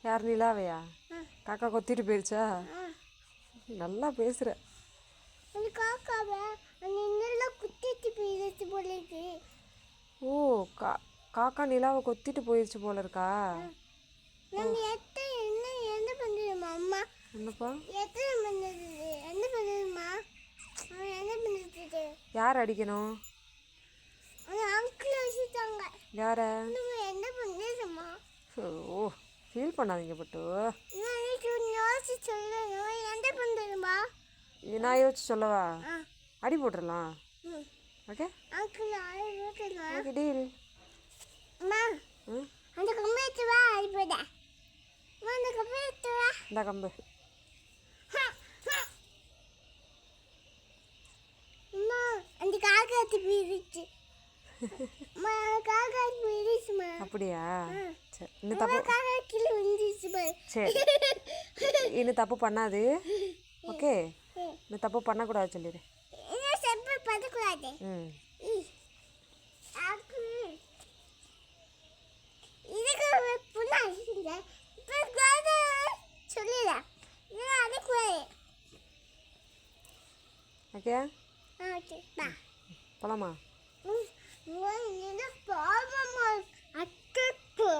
யார் நிலாவையா? காக்கா கொத்திட்டு போயிடுச்சா? நல்லா பேசுகிற. அந்த காக்காவை நின்னெல்லாம் குத்திட்டு போயிடுச்சு போல இருக்கு. ஓ, காக்கா நிலாவை கொத்திட்டு போயிடுச்சு போல இருக்கா? நம்ம என்ன பண்ணுறோமா அம்மா? என்னப்பா எத்தனை பண்ணுறது? என்ன பண்ணுறதுமா? என்ன பண்ணுறது? யார் அடிக்கணும்? அந்த அங்கிள் வச்சுட்டாங்க. யார? நம்ம என்ன பண்ணுறதுமா? ஓ, ஃபீல் பண்ணாதீங்க பட்டு. யோசிச்சு சொல்லணும். என்ன பண்ணுறதுமா? நான் யோசிச்சு சொல்லவா? அடி போட்டுடலாம். ஓகே அங்கிள் போட்டுடலாம். Okay deal. அம்மா அந்த கம்பை எடுத்து வா. அடிப்பட அந்த கம்பை எடுத்து வா. இந்த கம்பு. அம்மா அந்த காக்கா எடுத்து போயிடுச்சு. அம்மா காக்கா போயிடுச்சுமா. அப்படியா? சரி, இன்னும் தப்பு. காக்கா கீழே விழுந்துச்சு பாரு. சரி, இன்னும் தப்பு பண்ணாது. ஓகே, இன்னும் தப்பு பண்ணக்கூடாது சொல்லிடு. இன்னும் செப்ப பண்ணக்கூடாது. இதுக்கு புண்ணாங்க இப்போ சொல்லிடலாம். இதெல்லாம் அடக்கூடாது. ஓகே ஓகே பா போலாமா? பாவமா அட்டோ